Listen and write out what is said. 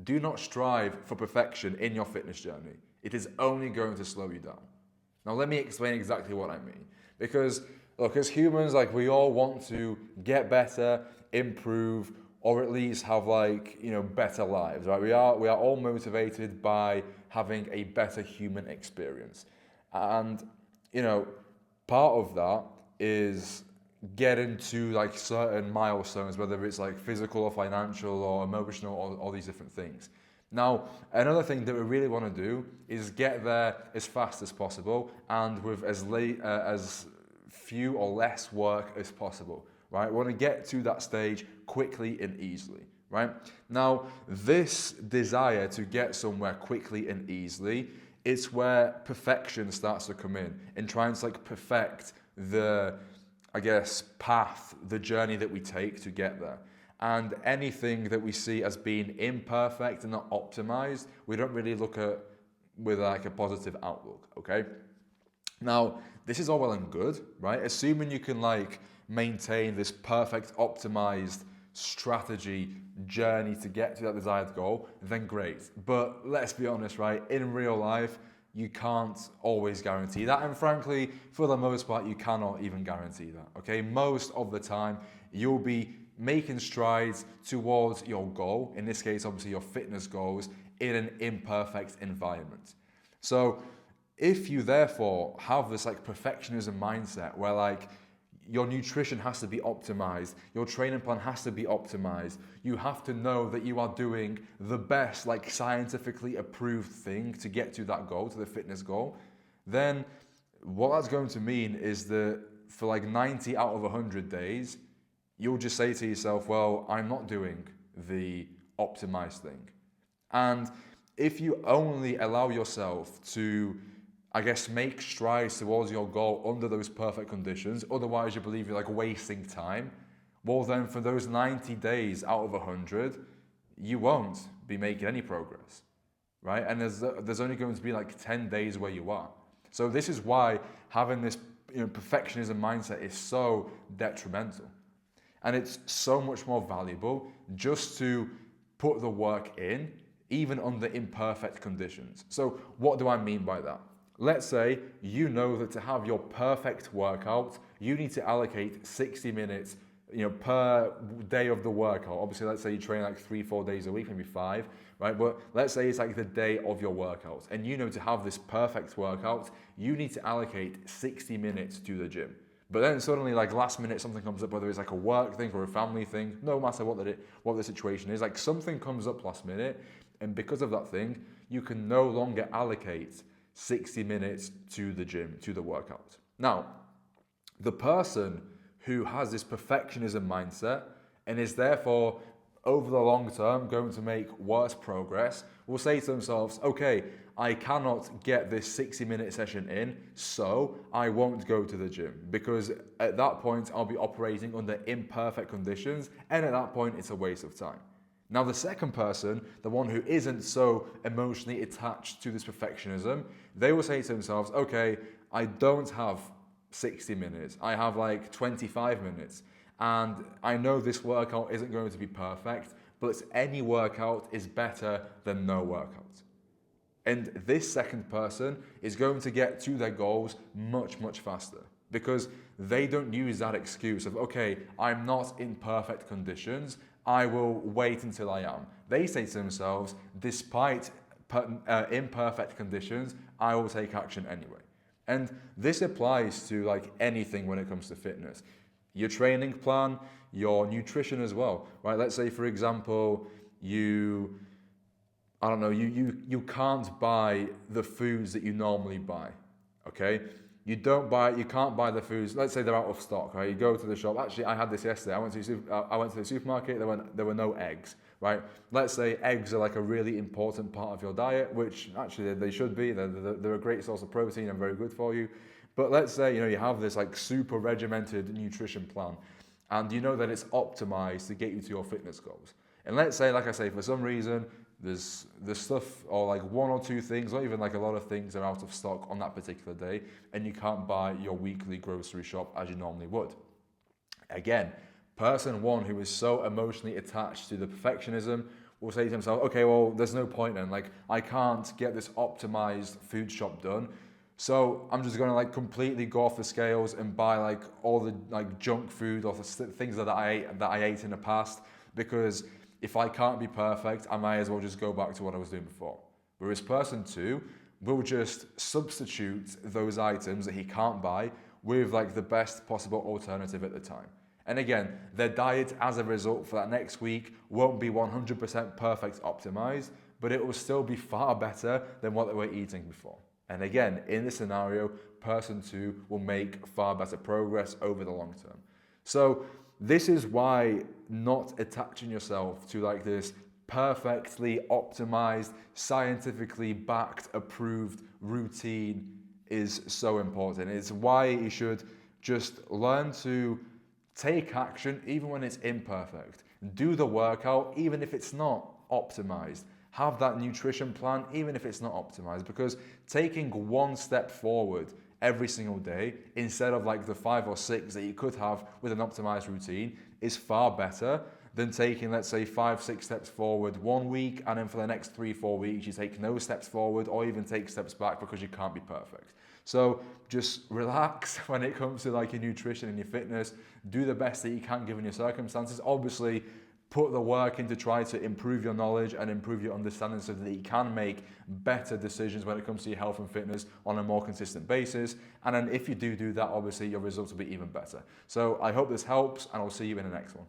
Do not strive for perfection in your fitness journey. It is only going to slow you down. Now, let me explain exactly what I mean. Because, look, as humans, like, we all want to get better, improve, or at least have, like, better lives, right? We are all motivated by having a better human experience. And, part of that is getting to, like, certain milestones, whether it's like physical or financial or emotional or all these different things. Now, another thing that we really want to do is get there as fast as possible and with as few or less work as possible, right? We want to get to that stage quickly and easily, right? Now, this desire to get somewhere quickly and easily, it's where perfection starts to come in and trying to, like, perfect the, I guess, path, the journey that we take to get there. And anything that we see as being imperfect and not optimized, we don't really look at with, like, a positive outlook, okay? Now, this is all well and good, right? Assuming you can, like, maintain this perfect optimized strategy journey to get to that desired goal, then great. But let's be honest, right? In real life, you can't always guarantee that. And frankly, for the most part, you cannot even guarantee that, okay? Most of the time, you'll be making strides towards your goal, in this case, obviously your fitness goals, in an imperfect environment. So if you therefore have this, like, perfectionism mindset where, like, your nutrition has to be optimized, your training plan has to be optimized, you have to know that you are doing the best, like, scientifically approved thing to get to that goal, to the fitness goal, then what that's going to mean is that for, like, 90 out of 100 days, you'll just say to yourself, well, I'm not doing the optimized thing. And if you only allow yourself to, I guess, make strides towards your goal under those perfect conditions, otherwise you believe you're, like, wasting time, well then for those 90 days out of 100, you won't be making any progress, right? And there's only going to be, like, 10 days where you are. So this is why having this perfectionism mindset is so detrimental. And it's so much more valuable just to put the work in, even under imperfect conditions. So what do I mean by that? Let's say you know that to have your perfect workout, you need to allocate 60 minutes per day of the workout. Obviously, let's say you train like 3-4 days a week, maybe 5, right? But let's say it's like the day of your workout. And you know to have this perfect workout, you need to allocate 60 minutes to the gym. But then suddenly, like, last minute, something comes up, whether it's like a work thing or a family thing, no matter what the situation is, like, something comes up last minute, and because of that thing, you can no longer allocate 60 minutes to the gym, to the workout. Now, the person who has this perfectionism mindset and is therefore over the long term going to make worse progress will say to themselves, okay, I cannot get this 60-minute session in, so I won't go to the gym, because at that point I'll be operating under imperfect conditions, and at that point it's a waste of time. Now, the second person, the one who isn't so emotionally attached to this perfectionism, they will say to themselves, okay, I don't have 60 minutes, I have like 25 minutes, and I know this workout isn't going to be perfect, but any workout is better than no workout. And this second person is going to get to their goals much, much faster, because they don't use that excuse of, okay, I'm not in perfect conditions, I will wait until I am. They say to themselves, despite imperfect conditions, I will take action anyway. And this applies to, like, anything when it comes to fitness. Your training plan, your nutrition as well, right? Let's say, for example, you can't buy the foods that you normally buy, okay? You can't buy the foods, let's say they're out of stock, right? You go to the shop, actually I had this yesterday, I went to the supermarket, there were no eggs, right? Let's say eggs are like a really important part of your diet, which actually they should be, they're a great source of protein and very good for you. But let's say, you have this like super regimented nutrition plan, and you know that it's optimized to get you to your fitness goals. And let's say, like I say, for some reason, there's stuff, or like one or two things, or even like a lot of things are out of stock on that particular day, and you can't buy your weekly grocery shop as you normally would. Again, person one who is so emotionally attached to the perfectionism will say to himself, okay, well, there's no point then. Like, I can't get this optimized food shop done. So I'm just gonna like completely go off the scales and buy like all the like junk food or the things that I ate in the past, because if I can't be perfect, I might as well just go back to what I was doing before. Whereas person two will just substitute those items that he can't buy with like the best possible alternative at the time. And again, their diet as a result for that next week won't be 100% perfect optimized, but it will still be far better than what they were eating before. And again, in this scenario, person two will make far better progress over the long term. So this is why not attaching yourself to like this perfectly optimized, scientifically backed, approved routine is so important. It's why you should just learn to take action even when it's imperfect. Do the workout even if it's not optimized. Have that nutrition plan even if it's not optimized, because taking one step forward every single day instead of like the 5 or 6 that you could have with an optimized routine is far better than taking, let's say, 5, 6 steps forward one week, and then for the next 3, 4 weeks you take no steps forward or even take steps back because you can't be perfect. So just relax when it comes to like your nutrition and your fitness. Do the best that you can given your circumstances. Obviously, put the work in to try to improve your knowledge and improve your understanding so that you can make better decisions when it comes to your health and fitness on a more consistent basis. And then if you do that, obviously your results will be even better. So I hope this helps, and I'll see you in the next one.